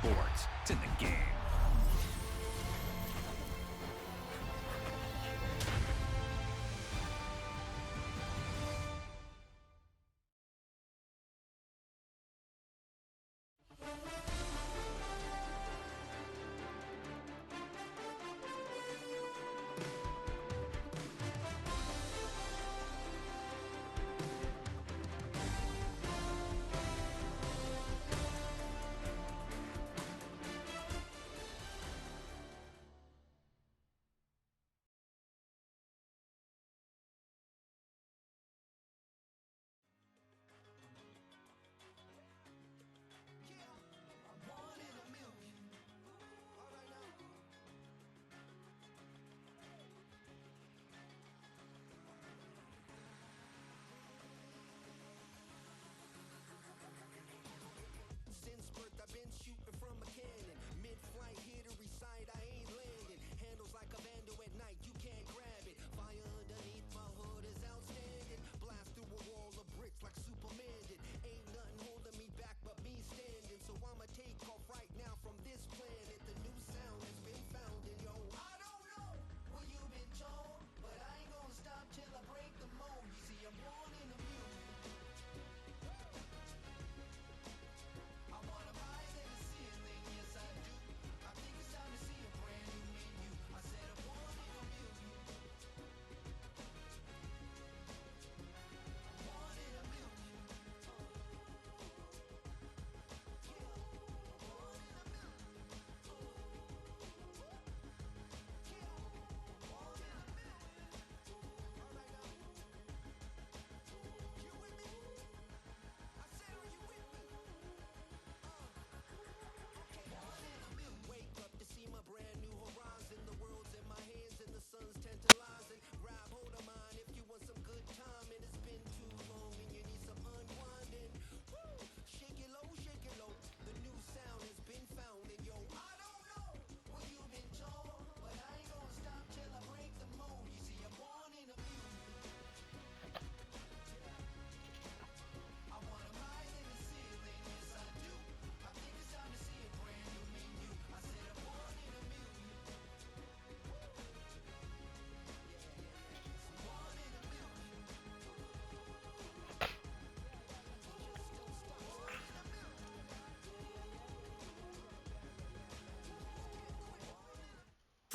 sports. It's in the game.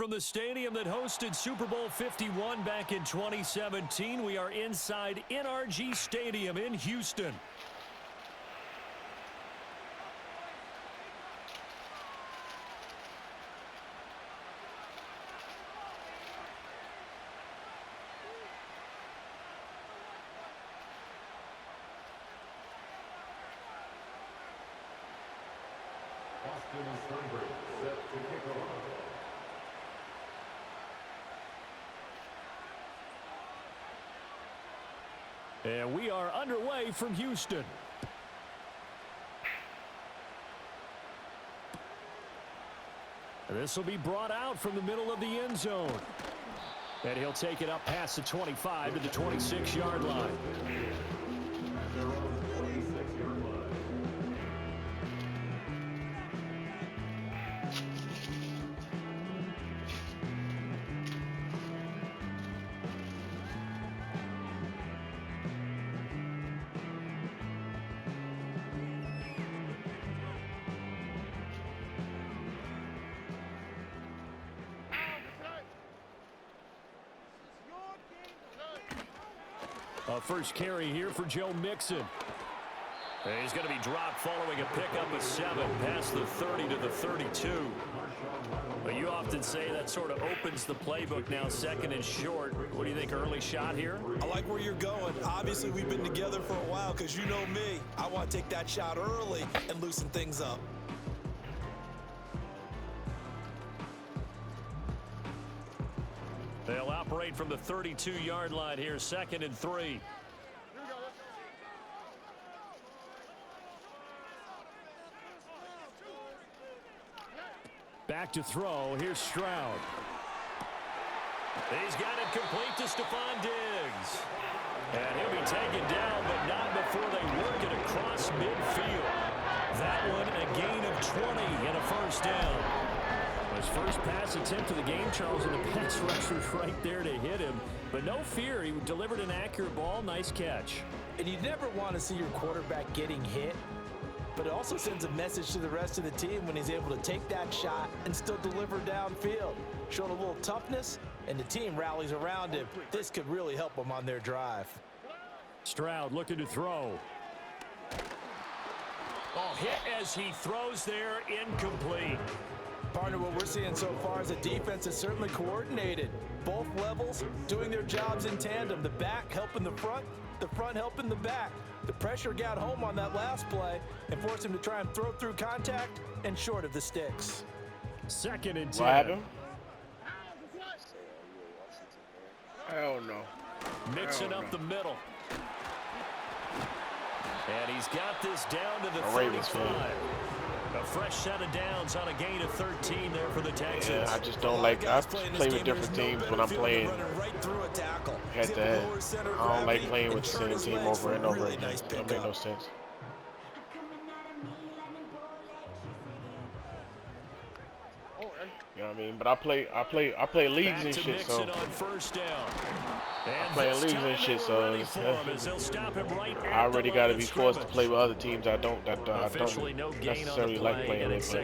From the stadium that hosted Super Bowl 51 back in 2017, we are inside NRG Stadium in Houston. Set to kick off. And we are underway from Houston. This will be brought out from the middle of the end zone. And he'll take it up past the 25 to the 26-yard line. First carry here for Joe Mixon. And he's going to be dropped following a pickup of 7 past the 30 to the 32. But you often say that sort of opens the playbook now, second and short. What do you think, early shot here? I like where you're going. Obviously, we've been together for a while because you know me. I want to take that shot early and loosen things up. They'll operate from the 32-yard line here, second and 3. Back to throw. Here's Stroud. He's got it complete to Stephon Diggs. And he'll be taken down, but not before they work it across midfield. that one a gain of 20 and a first down. His first pass attempt of the game, Charles, and the pass rusher's right there to hit him. But no fear, he delivered an accurate ball. Nice catch. And you never want to see your quarterback getting hit, but it also sends a message to the rest of the team when he's able to take that shot and still deliver downfield. Showing a little toughness, and the team rallies around him. This could really help them on their drive. Stroud looking to throw. Oh, hit as he throws there, incomplete. Partner, what we're seeing so far is the defense is certainly coordinated. Both levels doing their jobs in tandem. The back helping the front helping the back. The pressure got home on that last play and forced him to try and throw through contact and short of the sticks. 2nd and 10. What happened? Hell no. Mixing up the middle. And he's got this down to the Ravens 35. A fresh set of downs on a gain of 13 there for the Texans. Yeah, I just don't like. I play with different teams when I'm playing head-to-head. I don't like playing with the same team over and over again. That makes no sense. You know what I mean? But I play leagues and shit, so I play leagues and shit, so I already got to be forced to play with other teams I don't necessarily like playing with.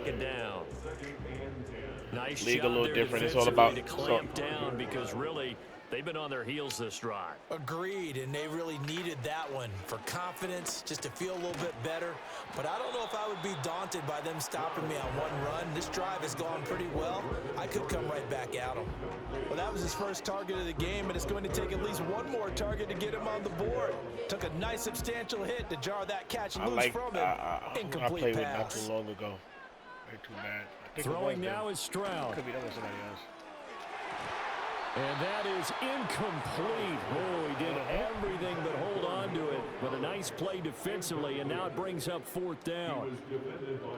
League a little different. It's all about clamp down because really they've been on their heels this drive. Agreed, and they really needed that one for confidence, just to feel a little bit better. But I don't know if I would be daunted by them stopping me on one run. This drive has gone pretty well. I could come right back at him. Well, that was his first target of the game, and it's going to take at least one more target to get him on the board. Took a nice substantial hit to jar that catch loose from him. Incomplete I played with pass. not too long ago. Way too bad. Throwing now is Stroud. Could be that was somebody else. And that is incomplete. Oh, he did everything but hold on to it. But a nice play defensively, and now it brings up 4th down.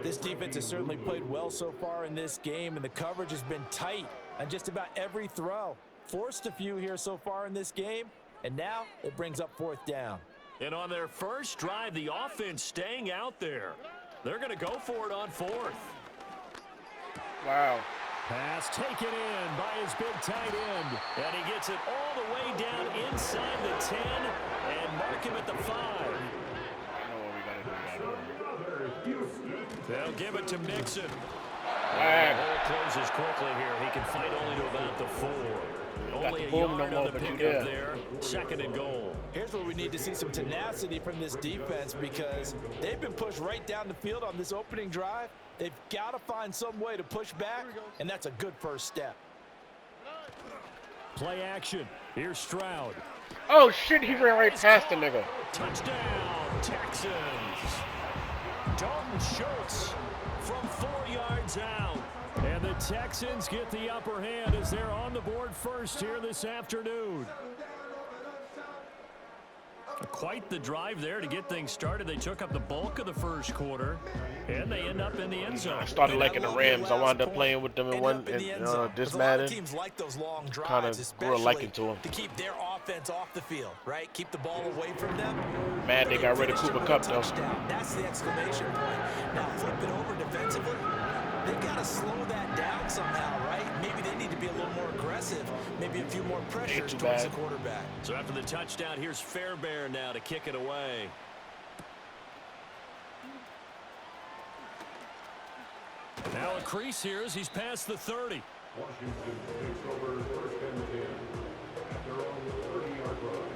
This defense has certainly played well so far in this game, and the coverage has been tight on just about every throw. Forced a few here so far in this game, and now it brings up 4th down. And on their first drive, the offense staying out there. They're going to go for it on 4th. Wow. Pass taken in by his big tight end. And he gets it all the way down inside the 10 and mark him at the 5. They'll give it to Mixon. Ball closes quickly here. He can fight only to about the 4. Only a yard on the pickup there. 2nd and goal. Here's where we need to see some tenacity from this defense because they've been pushed right down the field on this opening drive. They've got to find some way to push back, and that's a good first step. Play action. Here's Stroud. Oh, shit, he ran right past the nigga. Touchdown, Texans. Dalton Schultz from 4 yards out. And the Texans get the upper hand as they're on the board first here this afternoon. Quite the drive there to get things started. They took up the bulk of the first quarter, and they end up in the end zone. I started liking the Rams. I wound up playing with them in this Madden. Teams like those long Kind drives, of grew a liking to them. to keep their offense off the field, right? Keep the ball away from them. Man, they got rid of Cooper Kupp, though. That's the exclamation point. Now flip it over defensively. They've got to slow that down somehow, right? Maybe they need to be a little more aggressive. Maybe a few more pressures towards the quarterback. So after the touchdown, here's Fairbairn now to kick it away. Now a crease here as he's past the 30. Washington takes over 1st and 10 at their own 30-yard line.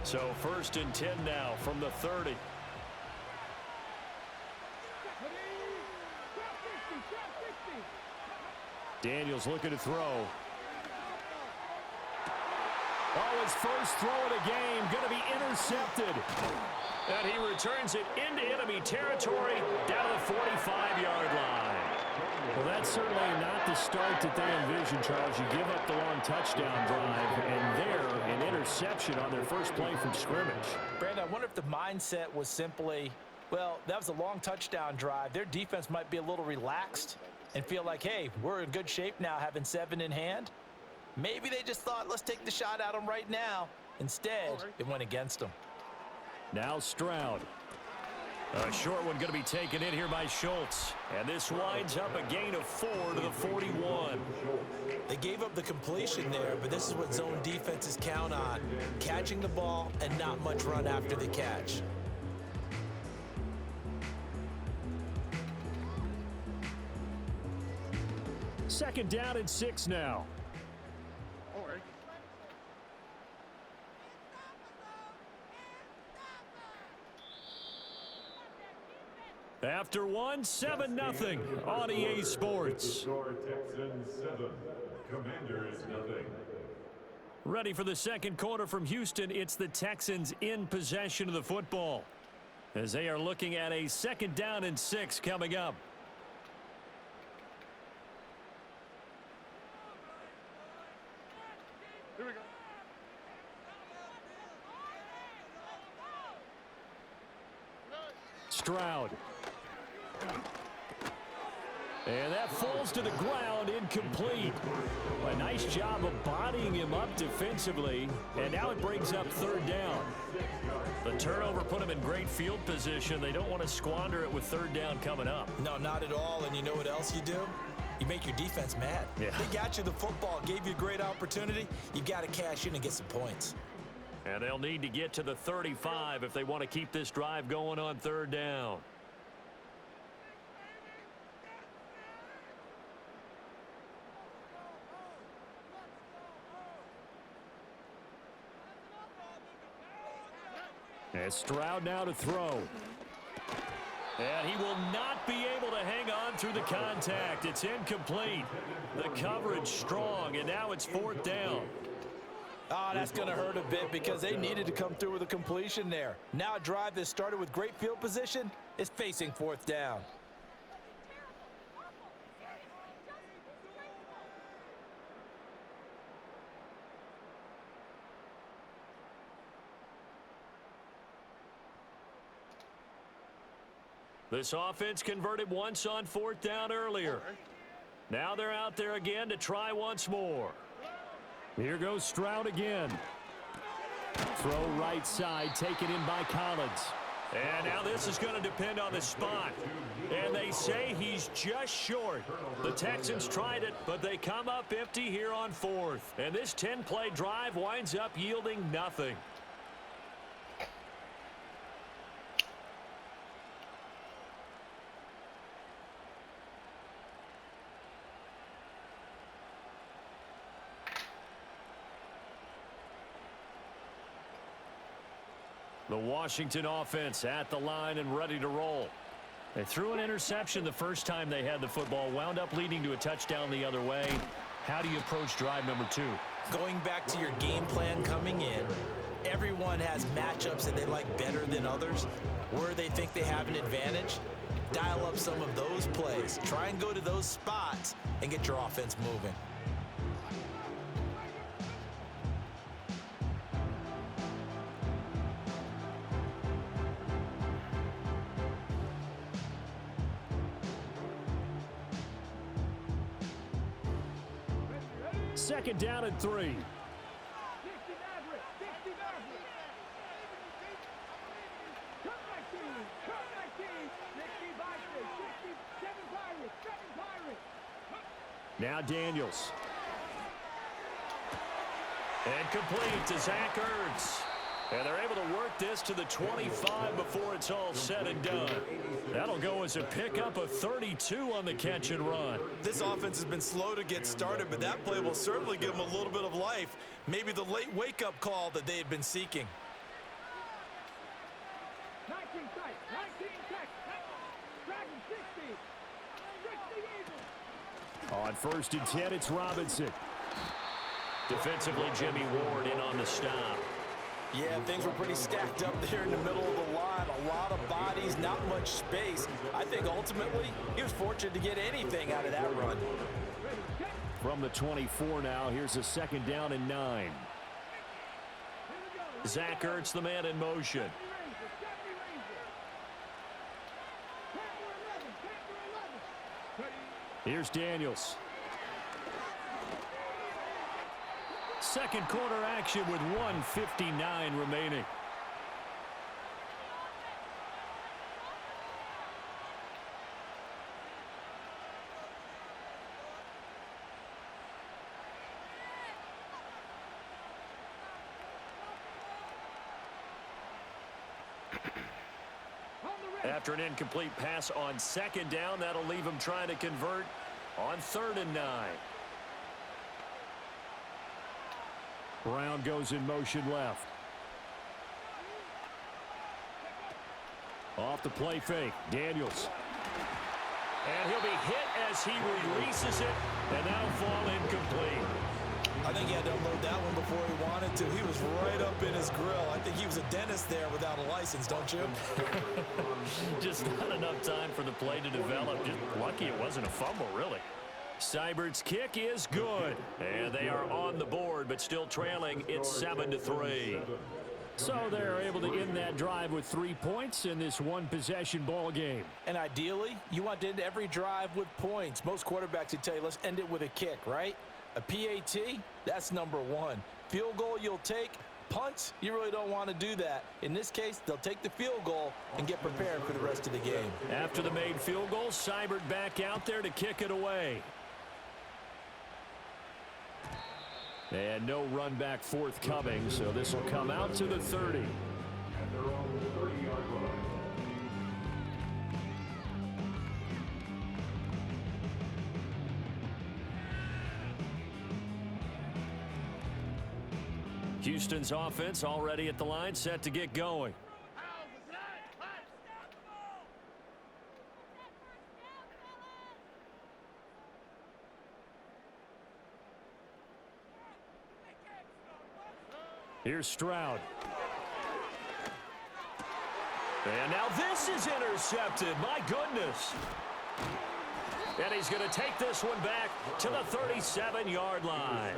So 1st and 10 now from the 30. Daniels looking to throw. Oh, his first throw of the game going to be intercepted. And he returns it into enemy territory down to the 45-yard line. Well, that's certainly not the start that they envisioned, Charles. You give up the long touchdown drive, and there, an interception on their first play from scrimmage. Brandon, I wonder if the mindset was simply, Well, that was a long touchdown drive. Their defense might be a little relaxed and feel like, hey, we're in good shape now having 7 in hand. Maybe they just thought, let's take the shot at them right now. Instead, it went against them. Now Stroud. A short one going to be taken in here by Schultz. And this winds up a gain of 4 to the 41. They gave up the completion there, but this is what zone defenses count on. Catching the ball and not much run after the catch. Second down and 6 now. After 7-0 on EA Sports. Texans 7, Commanders 0. Ready for the second quarter from Houston. It's the Texans in possession of the football as they are looking at a 2nd down and 6 coming up. Here we go. Stroud. And that falls to the ground, incomplete. A nice job of bodying him up defensively, and now it brings up 3rd down. The turnover put him in great field position. They don't want to squander it with 3rd down coming up. No, not at all. And you know what else you do? You make your defense mad. Yeah. They got you the football, gave you a great opportunity. You've got to cash in and get some points. And they'll need to get to the 35 if they want to keep this drive going on 3rd down. And Stroud now to throw. And he will not be able to hang on through the contact. It's incomplete. The coverage strong, and now it's 4th down. Oh, that's going to hurt a bit because they needed to come through with a completion there. Now a drive that started with great field position is facing 4th down. This offense converted once on 4th down earlier. Now they're out there again to try once more. Here goes Stroud again. Throw right side, taken in by Collins. And now this is going to depend on the spot. And they say he's just short. The Texans tried it, but they come up empty here on 4th. And this 10-play drive winds up yielding nothing. The Washington offense at the line and ready to roll. They threw an interception the first time they had the football, wound up leading to a touchdown the other way. How do you approach drive number 2? Going back to your game plan coming in, everyone has matchups that they like better than others, where they think they have an advantage. Dial up some of those plays. Try and go to those spots and get your offense moving. Second down and 3. Now Daniels. And complete to Zach Ertz. And they're able to work this to the 25 before it's all said and done. That'll go as a pickup of 32 on the catch and run. This offense has been slow to get started, but that play will certainly give them a little bit of life. Maybe the late wake-up call that they had been seeking. 19 sacks, 19 sacks, Dragon 60. On 1st and 10, it's Robinson. Defensively, Jimmy Ward in on the stop. Yeah, things were pretty stacked up there in the middle of the line. A lot of bodies, not much space. I think ultimately he was fortunate to get anything out of that run. From the 24 now, here's a 2nd down and 9. Zach Ertz, the man in motion. Here's Daniels. Second quarter action with 1:59 remaining. After an incomplete pass on second down, that'll leave him trying to convert on 3rd and 9. Brown goes in motion left. Off the play fake, Daniels. And he'll be hit as he releases it, and that'll fall incomplete. I think he had to unload that one before he wanted to. He was right up in his grill. I think he was a dentist there without a license, don't you? Just not enough time for the play to develop. Just lucky it wasn't a fumble, really. Seibert's kick is good. And they are on the board, but still trailing. It's 7-3. So they're able to end that drive with 3 points in this one-possession ball game. And ideally, you want to end every drive with points. Most quarterbacks would tell you, let's end it with a kick, right? A PAT, that's number 1. Field goal you'll take. Punts, you really don't want to do that. In this case, they'll take the field goal and get prepared for the rest of the game. After the made field goal, Seibert back out there to kick it away. And no run back forthcoming, so this will come out to the 30. And they're on the 30-yard line. Houston's offense already at the line, set to get going. Here's Stroud. And now this is intercepted. My goodness. And he's going to take this one back to the 37-yard line.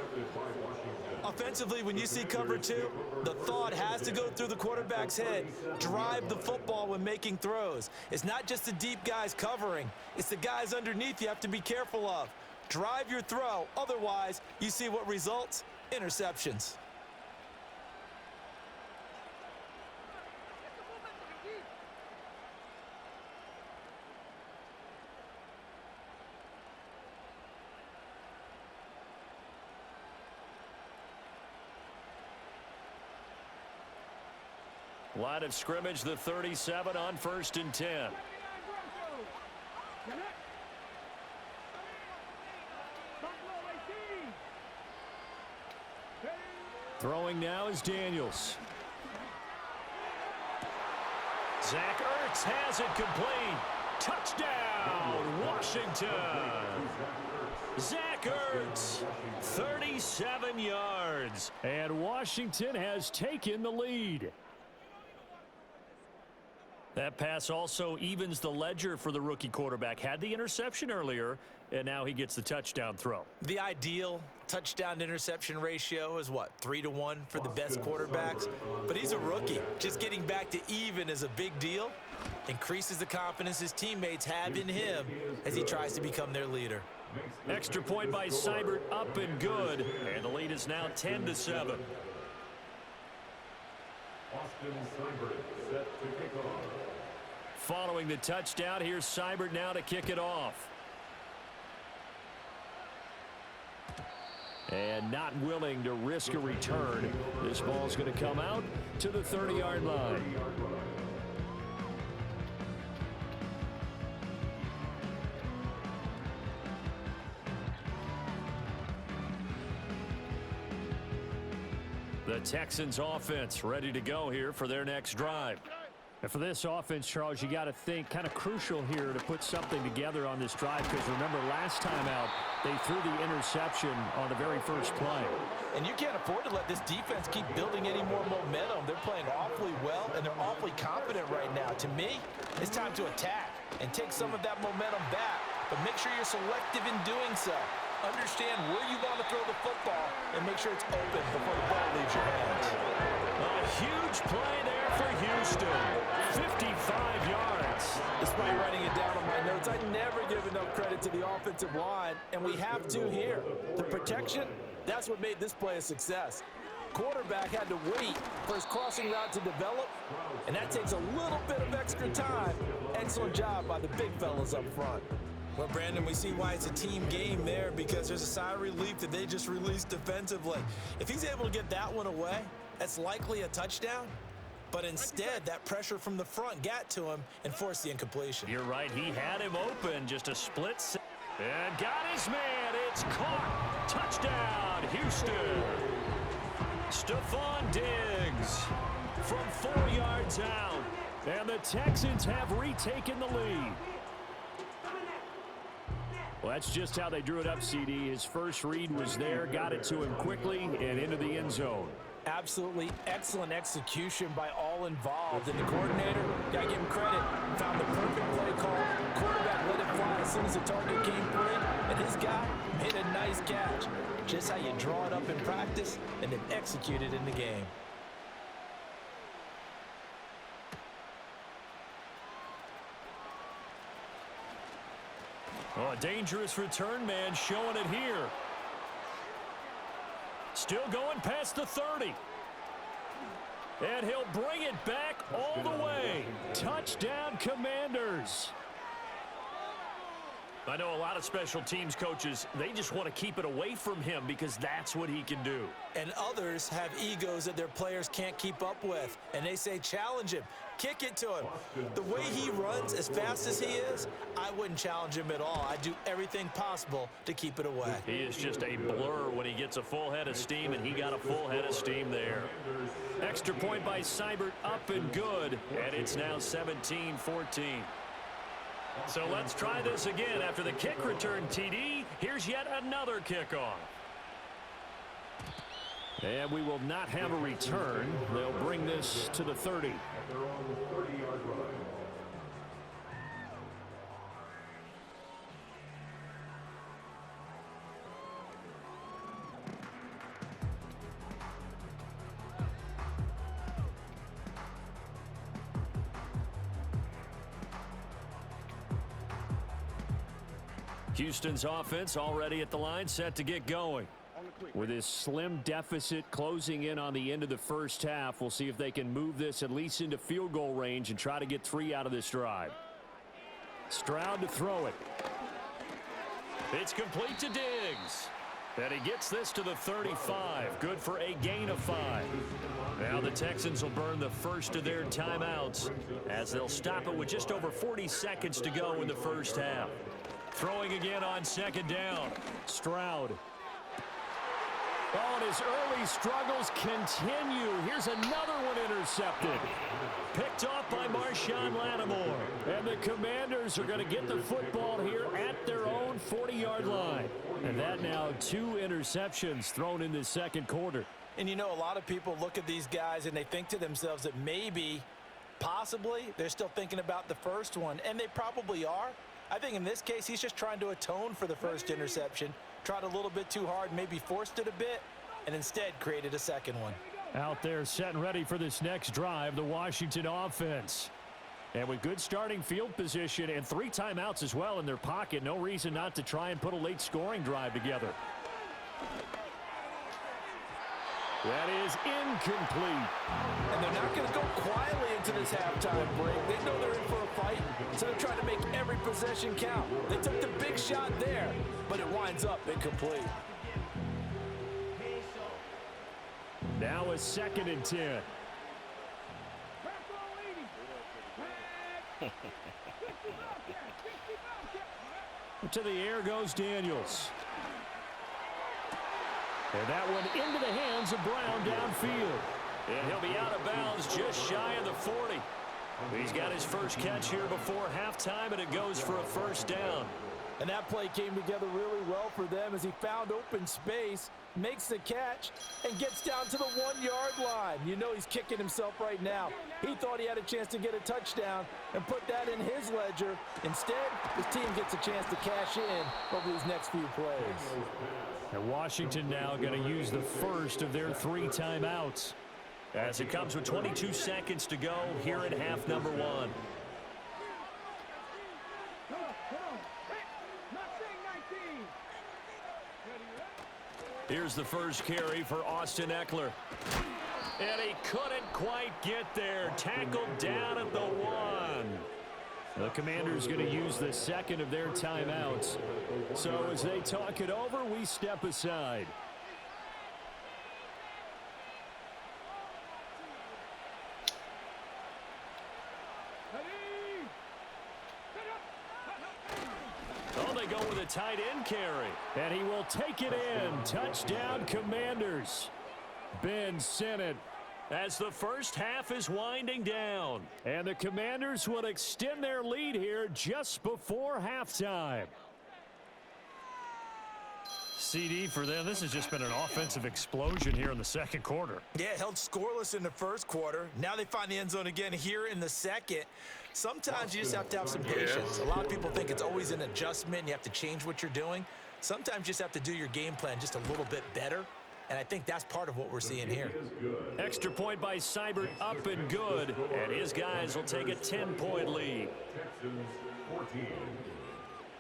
Offensively, when you see cover 2, the thought has to go through the quarterback's head. Drive the football when making throws. It's not just the deep guys covering. It's the guys underneath you have to be careful of. Drive your throw. Otherwise, you see what results? Interceptions. Line of scrimmage, the 37 on 1st and 10. Throwing now is Daniels. Zach Ertz has it complete. Touchdown, Washington. Zach Ertz, 37 yards. And Washington has taken the lead. That pass also evens the ledger for the rookie quarterback. Had the interception earlier, and now he gets the touchdown throw. The ideal touchdown-interception ratio is what, 3-to-1 for the best quarterbacks? But he's a rookie. Just getting back to even is a big deal. Increases the confidence his teammates have in him as he tries to become their leader. Extra point by Seibert, up and good. And the lead is now 10-7. Austin Seibert set to kick off. Following the touchdown, here's Seibert now to kick it off. And not willing to risk a return. This ball's going to come out to the 30-yard line. The Texans offense ready to go here for their next drive. And for this offense, Charles, you got to think kind of crucial here to put something together on this drive, because remember last time out they threw the interception on the very first play. And you can't afford to let this defense keep building any more momentum. They're playing awfully well, and they're awfully confident right now. To me, it's time to attack and take some of that momentum back, but make sure you're selective in doing so. Understand where you want to throw the football and make sure it's open before the ball leaves your hands. A huge play there for Houston. 55 yards. This despite writing it down on my notes, I never give enough credit to the offensive line, and we have to here. The protection, that's what made this play a success. Quarterback had to wait for his crossing route to develop, and that takes a little bit of extra time. Excellent job by the big fellas up front. Well, Brandon, we see why it's a team game there, because there's a sigh of relief that they just released defensively. If he's able to get that one away, that's likely a touchdown. But instead, that pressure from the front got to him and forced the incompletion. You're right. He had him open. Just a split second. And got his man. It's caught. Touchdown, Houston. Stephon Diggs from 4 yards out. And the Texans have retaken the lead. Well, that's just how they drew it up, CD. His first read was there, got it to him quickly, and into the end zone. Absolutely excellent execution by all involved. And the coordinator, gotta give him credit, found the perfect play call. Quarterback let it fly as soon as the target came free, and his guy made a nice catch. Just how you draw it up in practice and then execute it in the game. Oh, a dangerous return man showing it here. Still going past the 30. And he'll bring it back all the way. Touchdown, Commanders. I know a lot of special teams coaches, they just want to keep it away from him because that's what he can do. And others have egos that their players can't keep up with. And they say, challenge him. Kick it to him. The way he runs as fast as he is, I wouldn't challenge him at all. I'd do everything possible to keep it away. He is just a blur when he gets a full head of steam, and he got a full head of steam there. Extra point by Seibert, up and good. And it's now 17-14. So let's try this again. After the kick return, TD, here's yet another kickoff. And we will not have a return. They'll bring this to the 30. They're on the 30-yard line. Houston's offense already at the line, set to get going. With this slim deficit closing in on the end of the first half, we'll see if they can move this at least into field goal range and try to get 3 out of this drive. Stroud to throw it. It's complete to Diggs. And he gets this to the 35. Good for a gain of 5. Now the Texans will burn the first of their timeouts as they'll stop it with just over 40 seconds to go in the first half. Throwing again on second down. Stroud. Oh, and his early struggles continue. Here's another one intercepted. Picked off by Marshawn Lattimore. And the Commanders are going to get the football here at their own 40-yard line. And that now 2 interceptions thrown in the second quarter. And you know, a lot of people look at these guys and they think to themselves that maybe, possibly, they're still thinking about the first one. And they probably are. I think in this case, he's just trying to atone for the first interception. Tried a little bit too hard, maybe forced it a bit, and instead created a second one. Out there set and ready for this next drive, the Washington offense. And with good starting field position and 3 timeouts as well in their pocket, no reason not to try and put a late scoring drive together. That is incomplete. And they're not going to go quietly into this halftime break. They know they're in for a fight, so they're trying to make every possession count. They took the big shot there, but it winds up incomplete. Now a 2nd and 10. To the air goes Daniels. And that one into the hands of Brown downfield. And he'll be out of bounds just shy of the 40. He's got his first catch here before halftime, and it goes for a first down. And that play came together really well for them as he found open space, makes the catch, and gets down to the 1-yard line. You know he's kicking himself right now. He thought he had a chance to get a touchdown and put that in his ledger. Instead, his team gets a chance to cash in over these next few plays. And Washington now going to use the first of their 3 timeouts as it comes with 22 seconds to go here in half number 1. Here's the first carry for Austin Eckler. And he couldn't quite get there. Tackled down at the 1. The Commanders going to use the second of their timeouts. So as they talk it over, we step aside. Oh, they go with a tight end carry. And he will take it in. Touchdown, Commanders. Ben Sinnott. As the first half is winding down. And the Commanders will extend their lead here just before halftime. CD for them. This has just been an offensive explosion here in the second quarter. Yeah, held scoreless in the first quarter. Now they find the end zone again here in the second. Sometimes you just have to have some patience. A lot of people think it's always an adjustment and you have to change what you're doing. Sometimes you just have to do your game plan just a little bit better. And I think that's part of what we're seeing here. Extra point by Seibert, up and good. And his guys will take a 10-point lead.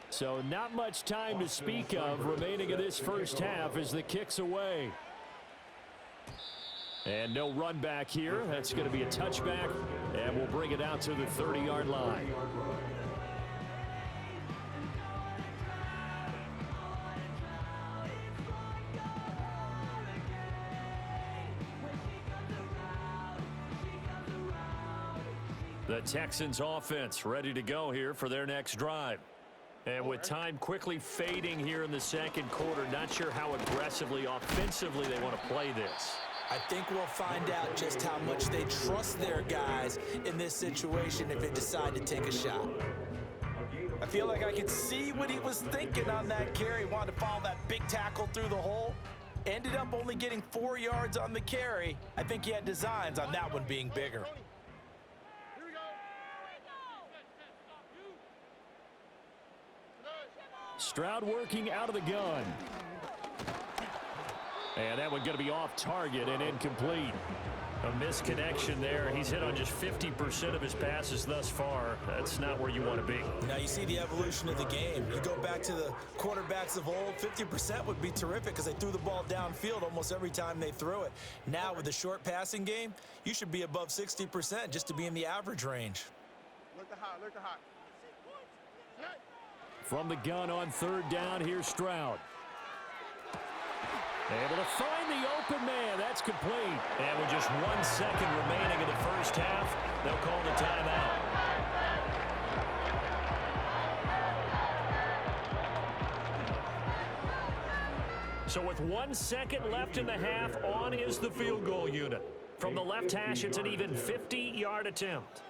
So not much time to speak of remaining in this first half as the kick's away. And no run back here. That's going to be a touchback. And we'll bring it out to the 30-yard line. The Texans offense ready to go here for their next drive. And with time quickly fading here in the second quarter, not sure how aggressively, offensively they want to play this. I think we'll find out just how much they trust their guys in this situation if they decide to take a shot. I feel like I could see what he was thinking on that carry. Wanted to follow that big tackle through the hole. Ended up only getting 4 yards on the carry. I think he had designs on that one being bigger. Stroud working out of the gun. And that one going to be off target and incomplete. A misconnection there. He's hit on just 50% of his passes thus far. That's not where you want to be. Now you see the evolution of the game. You go back to the quarterbacks of old, 50% would be terrific because they threw the ball downfield almost every time they threw it. Now with the short passing game, you should be above 60% just to be in the average range. Look the hot, look the hot. From the gun on third down, here's Stroud. Able to find the open man. That's complete. And with just 1 second remaining in the first half, they'll call the timeout. So with 1 second left in the half, on is the field goal unit. From the left hash, it's an even 50-yard attempt.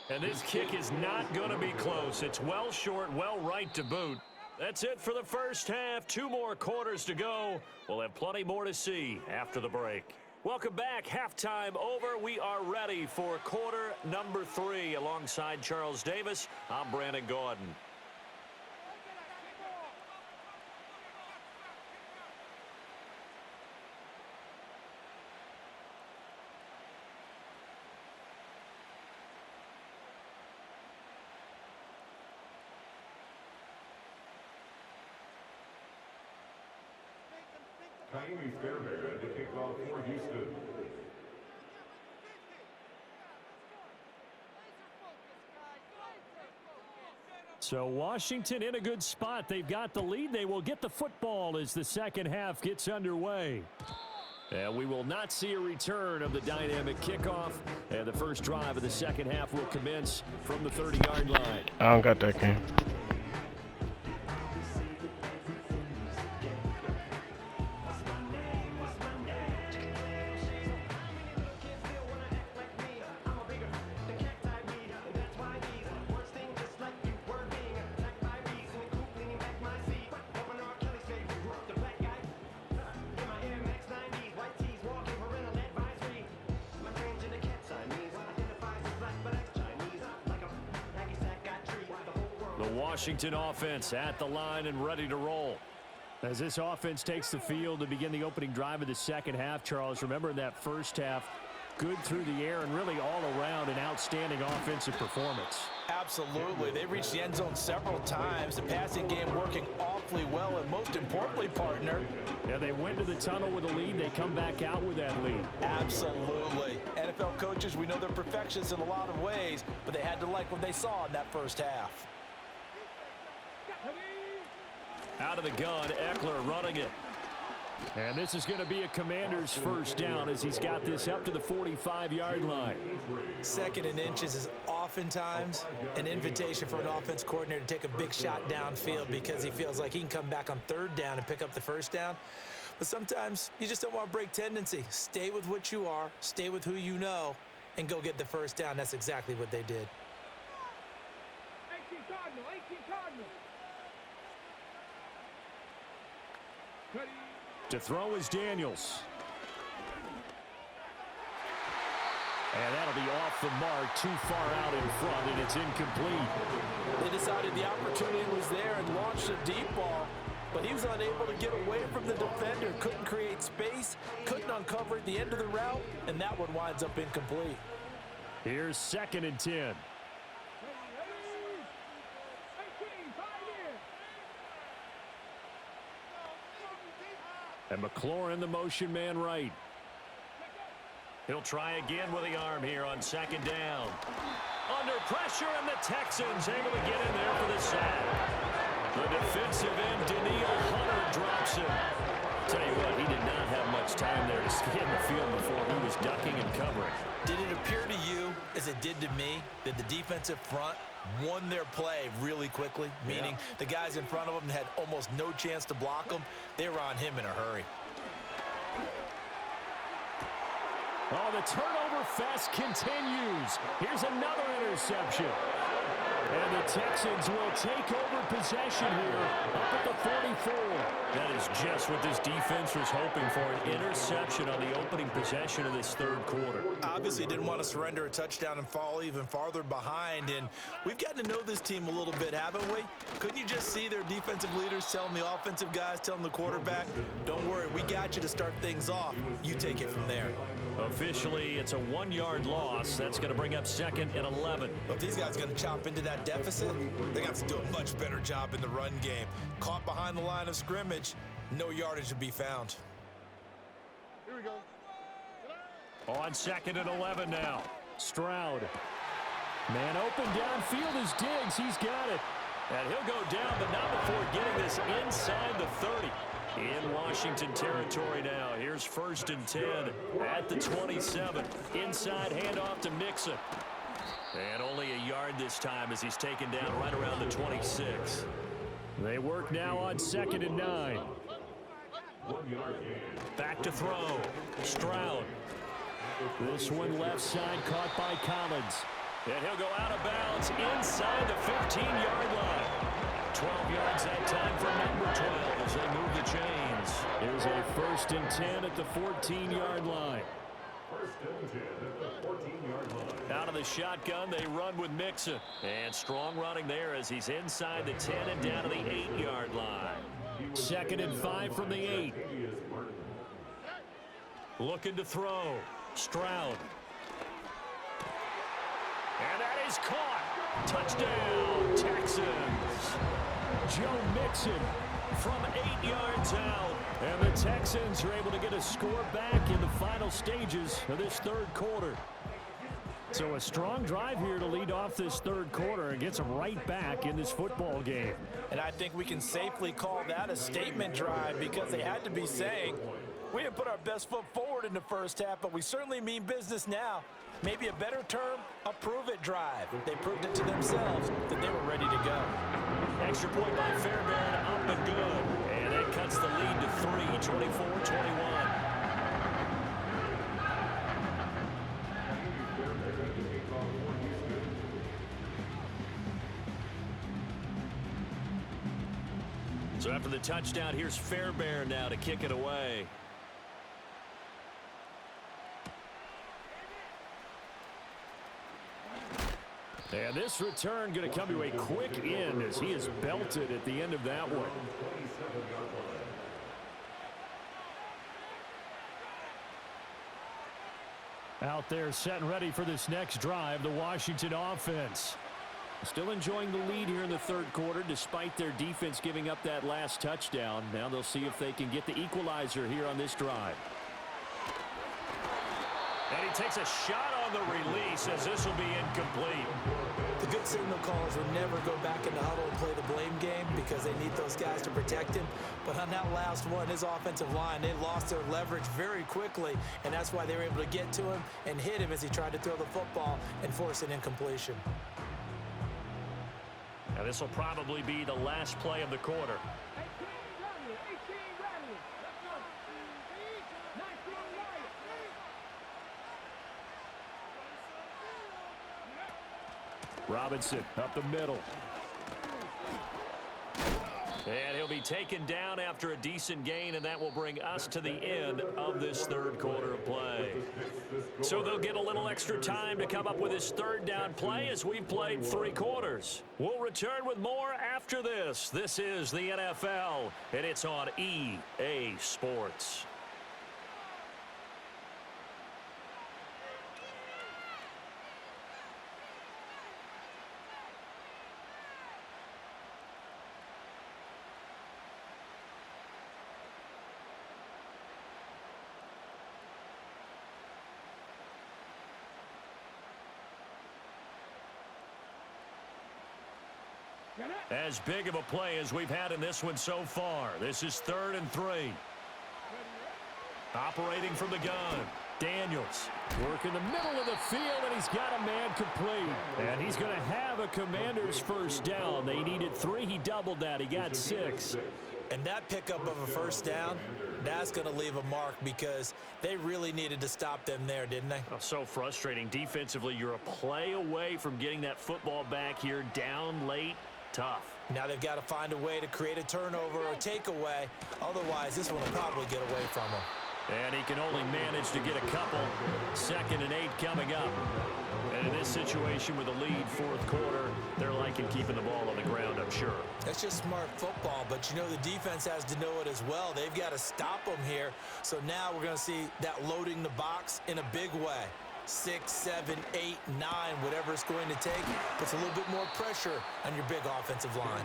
And this kick is not going to be close. It's well short, well right to boot. That's it for the first half. 2 more quarters to go. We'll have plenty more to see after the break. Welcome back. Halftime over. We are ready for quarter number 3. Alongside Charles Davis, I'm Brandon Gordon. Tiny Fairbairn to kick off for Houston. So Washington in a good spot. They've got the lead. They will get the football as the second half gets underway. And we will not see a return of the dynamic kickoff. And the first drive of the second half will commence from the 30-yard line. I don't got that game. Washington offense at the line and ready to roll. As this offense takes the field to begin the opening drive of the second half, Charles, remember in that first half, good through the air and really all around an outstanding offensive performance. Absolutely. They reached the end zone several times. The passing game working awfully well, and most importantly, partner. Yeah, they went to the tunnel with a lead. They come back out with that lead. Absolutely. NFL coaches, we know they're perfectionists in a lot of ways, but they had to like what they saw in that first half. Out of the gun, Eckler running it. And this is going to be a Commander's first down as he's got this up to the 45-yard line. 2nd and inches is oftentimes an invitation for an offense coordinator to take a big shot downfield because he feels like he can come back on 3rd down and pick up the first down. But sometimes you just don't want to break tendency. Stay with what you are, stay with who you know, and go get the first down. That's exactly what they did. 18 Cardinal. To throw is Daniels. And that'll be off the mark, too far out in front, and it's incomplete. They decided the opportunity was there and launched a deep ball, but he was unable to get away from the defender, couldn't create space, couldn't uncover at the end of the route, and that one winds up incomplete. Here's 2nd and 10. And McLaurin, the motion man right. He'll try again with the arm here on 2nd down. Under pressure, and the Texans able to get in there for the sack. The defensive end, Daniil Hunter, drops him. Tell you what, he did not have much time there to scan the field before he was ducking and covering. Did it appear to you, as it did to me, that the defensive front won their play really quickly, meaning the guys in front of them had almost no chance to block them? They were on him in a hurry. Oh, the turnover fest continues. Here's another interception. And the Texans will take over possession here up at the 44. That is just what this defense was hoping for, an interception on the opening possession of this 3rd quarter. Obviously didn't want to surrender a touchdown and fall even farther behind, and we've gotten to know this team a little bit, haven't we? Couldn't you just see their defensive leaders telling the offensive guys, telling the quarterback, don't worry, we got you to start things off. You take it from there. Officially, it's a 1-yard loss. That's going to bring up 2nd and 11. If these guys are going to chop into that deficit, they got to do a much better job in the run game. Caught behind the line of scrimmage, no yardage to be found. Here we go. On 2nd and 11 now. Stroud. Man open downfield is Diggs. He's got it. And he'll go down, but not before getting this inside the 30. In Washington territory now. Here's 1st and 10 at the 27. Inside handoff to Mixon. And only a yard this time as he's taken down right around the 26. They work now on 2nd and 9. Back to throw. Stroud. This one left side caught by Collins. And he'll go out of bounds inside the 15-yard line. 12 yards that time for number 12 as they move the chains. Here's a 1st and 10 at the 14-yard line. 1st and 10 at the 14-yard line. Out of the shotgun, they run with Mixon. And strong running there as he's inside the 10 and down to the 8-yard line. 2nd and 5 from the 8. Looking to throw. Stroud. And that is caught. Touchdown, Texans. Joe Mixon from 8 yards out. And the Texans are able to get a score back in the final stages of this 3rd quarter. So a strong drive here to lead off this 3rd quarter and gets them right back in this football game. And I think we can safely call that a statement drive because they had to be saying, we didn't put our best foot forward in the first half, but we certainly mean business now. Maybe a better term, a prove-it drive. They proved it to themselves that they were ready to go. Extra point by Fairbairn, up and good. And it cuts the lead to 3, 24-21. So after the touchdown, here's Fairbairn now to kick it away. And this return going to come to a quick end as he is belted at the end of that one. Out there set and ready for this next drive, the Washington offense. Still enjoying the lead here in the third quarter despite their defense giving up that last touchdown. Now they'll see if they can get the equalizer here on this drive. And he takes a shot on the release as this will be incomplete. The good signal callers will never go back in the huddle and play the blame game because they need those guys to protect him. But on that last one, his offensive line, they lost their leverage very quickly, and that's why they were able to get to him and hit him as he tried to throw the football and force an incompletion. Now this will probably be the last play of the quarter. Robinson up the middle. And he'll be taken down after a decent gain, and that will bring us to the end of this third quarter of play. So they'll get a little extra time to come up with his third down play as we've played 3 quarters. We'll return with more after this. This is the NFL, and it's on EA Sports. As big of a play as we've had in this one so far. This is 3rd and 3. Operating from the gun. Daniels. Work in the middle of the field, and he's got a man complete. And he's going to have a Commander's first down. They needed 3. He doubled that. He got 6. And that pickup of a first down, that's going to leave a mark because they really needed to stop them there, didn't they? Oh, so frustrating. Defensively, you're a play away from getting that football back here down late. Tough. Now they've got to find a way to create a turnover or takeaway. Otherwise, this one will probably get away from them. And he can only manage to get a couple. 2nd and 8 coming up. And in this situation with a lead 4th quarter, they're liking keeping the ball on the ground, I'm sure. That's just smart football, but you know the defense has to know it as well. They've got to stop them here. So now we're going to see that loading the box in a big way. 6, 7, 8, 9, whatever it's going to take, puts a little bit more pressure on your big offensive line.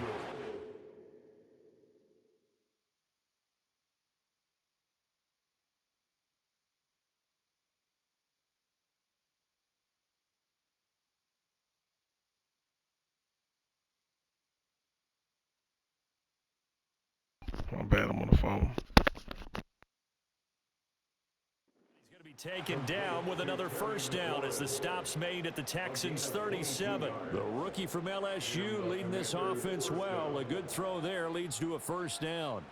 My bad, I'm on the phone. Taken down with another first down as the stop's made at the Texans' 37. The rookie from LSU leading this offense well. A good throw there leads to a first down.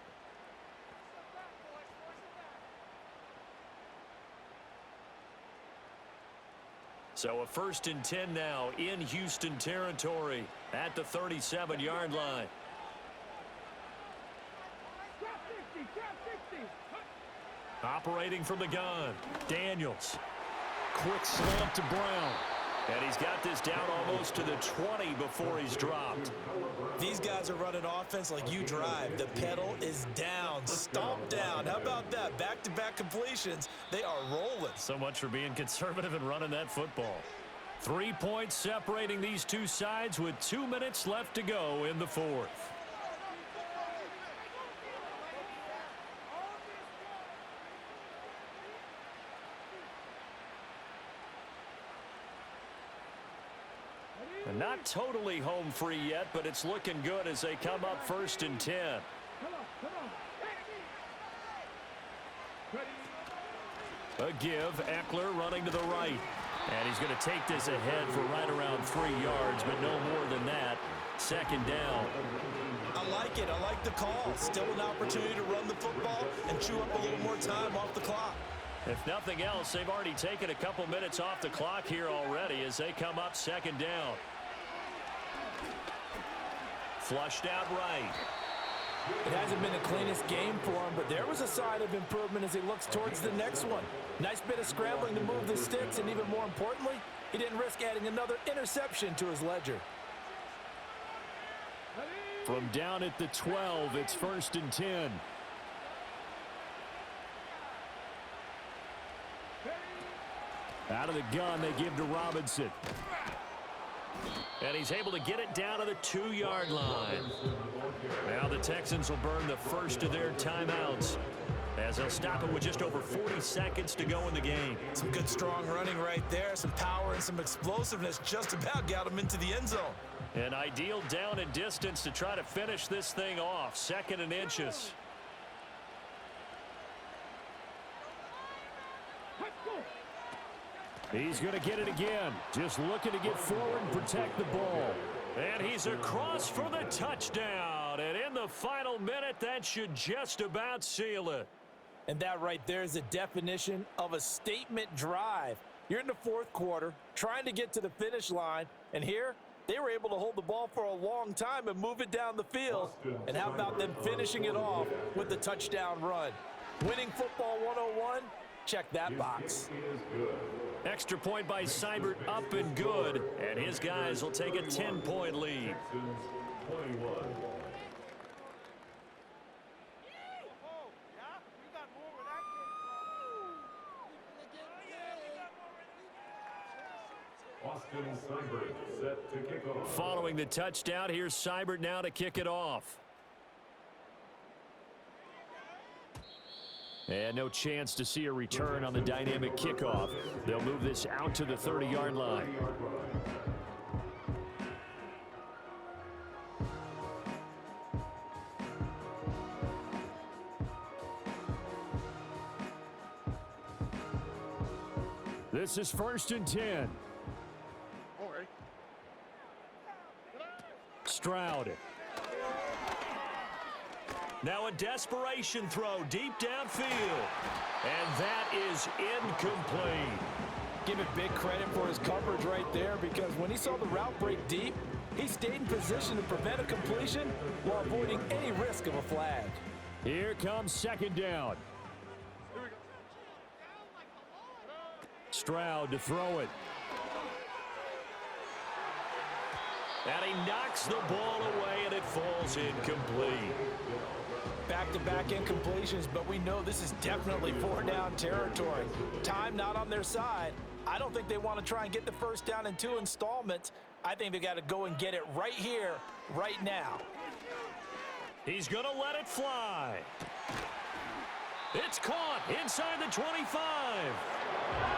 So a 1st and 10 now in Houston territory at the 37-yard line. Operating from the gun, Daniels. Quick slant to Brown. And he's got this down almost to the 20 before he's dropped. These guys are running offense like you drive. The pedal is down, stomp down. How about that? Back-to-back completions. They are rolling. So much for being conservative and running that football. 3 points separating these two sides with 2 minutes left to go in the 4th. And not totally home free yet, but it's looking good as they come up 1st and 10. A give, Eckler running to the right. And he's going to take this ahead for right around 3 yards, but no more than that. 2nd down. I like it. I like the call. Still an opportunity to run the football and chew up a little more time off the clock. If nothing else, they've already taken a couple minutes off the clock here already as they come up 2nd down. Flushed out right. It hasn't been the cleanest game for him, but there was a sign of improvement as he looks towards the next one. Nice bit of scrambling to move the sticks, and even more importantly, he didn't risk adding another interception to his ledger. From down at the 12, it's 1st and 10. Out of the gun, they give to Robinson. And he's able to get it down to the 2-yard line. Now the Texans will burn the first of their timeouts, as they'll stop it with just over 40 seconds to go in the game. Some good strong running right there. Some power and some explosiveness just about got him into the end zone. An ideal down and distance to try to finish this thing off. 2nd and inches. He's going to get it again. Just looking to get forward and protect the ball. And he's across for the touchdown. And in the final minute, that should just about seal it. And that right there is the definition of a statement drive. You're in the 4th quarter, trying to get to the finish line. And here, they were able to hold the ball for a long time and move it down the field. And how about them finishing it off with the touchdown run? Winning football 101, check that box. Extra point by Seibert, up and good. And his guys will take a 10-point lead. Set to kick off. Following the touchdown, here's Seibert now to kick it off. And no chance to see a return on the dynamic kickoff. They'll move this out to the 30-yard line. This is 1st and 10. Stroud. Now a desperation throw deep downfield. And that is incomplete. Give it big credit for his coverage right there, because when he saw the route break deep, he stayed in position to prevent a completion while avoiding any risk of a flag. Here comes 2nd down. Stroud to throw it. And he knocks the ball away, and it falls incomplete. Back-to-back incompletions, but we know this is definitely 4-down territory. Time not on their side. I don't think they want to try and get the first down in 2 installments. I think they got to go and get it right here, right now. He's going to let it fly. It's caught inside the 25.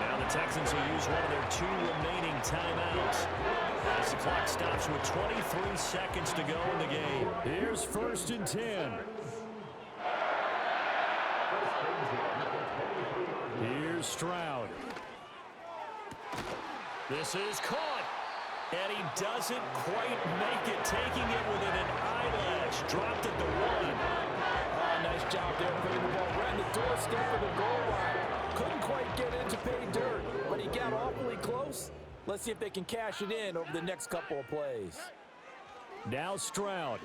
Now the Texans will use one of their 2 remaining timeouts, as the clock stops with 23 seconds to go in the game. Here's 1st and 10. Here's Stroud. This is caught. And he doesn't quite make it, taking it within an eyelash. Dropped it to 1. Oh, nice job there putting the ball right in the doorstep of the goal line. Couldn't quite get in to pay dirt, but he got awfully close. Let's see if they can cash it in over the next couple of plays. Now Stroud.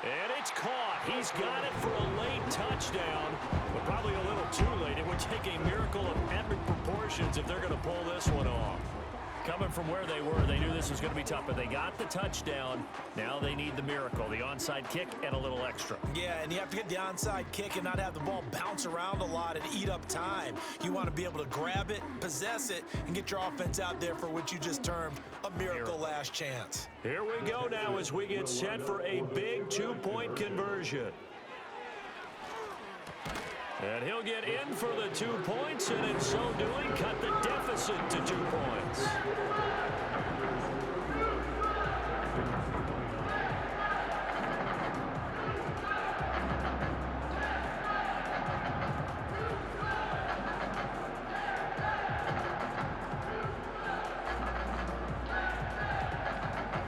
And it's caught. He's got it for a late touchdown, but probably a little too late. It would take a miracle of epic proportions if they're going to pull this one off. Coming from where they were, they knew this was going to be tough, but they got the touchdown. Now they need the miracle, the onside kick and a little extra. Yeah, and you have to get the onside kick and not have the ball bounce around a lot and eat up time. You want to be able to grab it, possess it, and get your offense out there for what you just termed a miracle last chance. Here we go now as we get set for a big 2-point conversion. And he'll get in for the 2 points, and in so doing, cut the deficit to 2 points.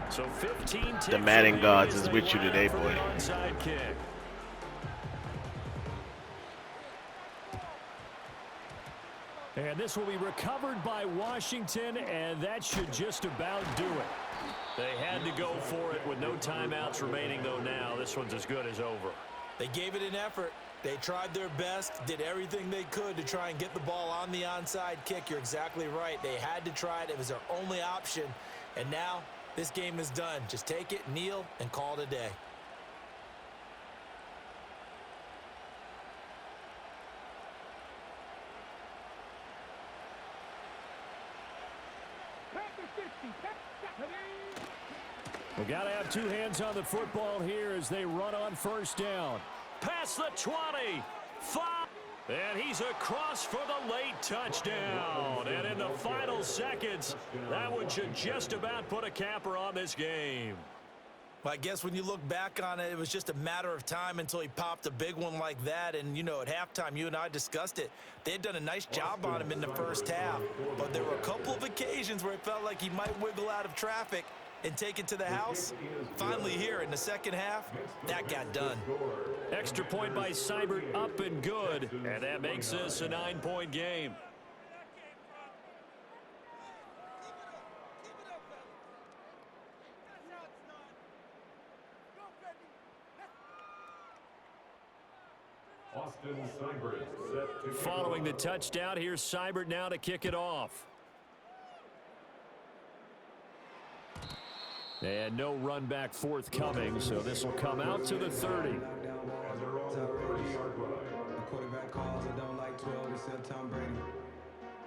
So 15 The Madden gods is with you today, boy. Onside kick. And this will be recovered by Washington, and that should just about do it. They had to go for it with no timeouts remaining, though now this one's as good as over. They gave it an effort. They tried their best, did everything they could to try and get the ball on the onside kick. You're exactly right. They had to try it. It was their only option. And now this game is done. Just take it, kneel, and call it a day. We got to have two hands on the football here as they run on first down. Past the 20. 5. And he's across for the late touchdown. And in the final seconds, that one should just about put a capper on this game. Well, I guess when you look back on it, it was just a matter of time until he popped a big one like that. And, you know, at halftime, you and I discussed it. They had done a nice job on him in the first half. But there were a couple of occasions where it felt like he might wiggle out of traffic and take it to the house. Finally here in the second half, that got done. Extra point by Seibert, up and good. And that makes this a 9-point game. Following the touchdown, here's Seibert now to kick it off. And no run back forthcoming, so this will come out to the 30. Quarterback calls, I don't like 12 except Tom Brady.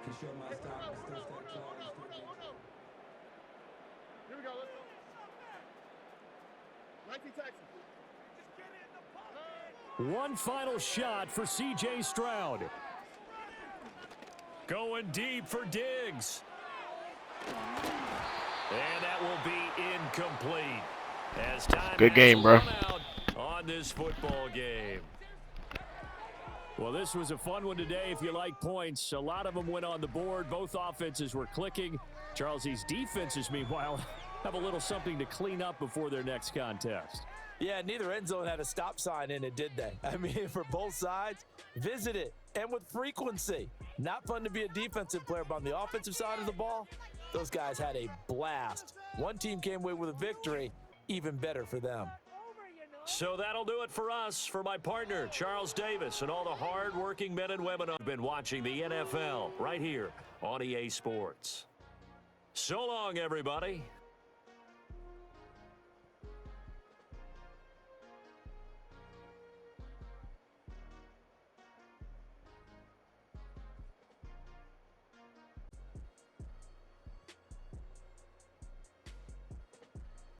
Can show my stock, still stack tall. Here we go. Let's go. 19 Texans. One final shot for C.J. Stroud. Going deep for Diggs. And that will be incomplete. As time good game, bro. On this football game. Well, this was a fun one today if you like points. A lot of them went on the board. Both offenses were clicking. Charles, these defenses, meanwhile, have a little something to clean up before their next contest. Yeah, neither end zone had a stop sign in it, did they? I mean, for both sides, visit it, and with frequency. Not fun to be a defensive player, but on the offensive side of the ball, those guys had a blast. One team came away with a victory, even better for them. So that'll do it for us. For my partner, Charles Davis, and all the hard-working men and women who've been watching the NFL right here on EA Sports. So long, everybody.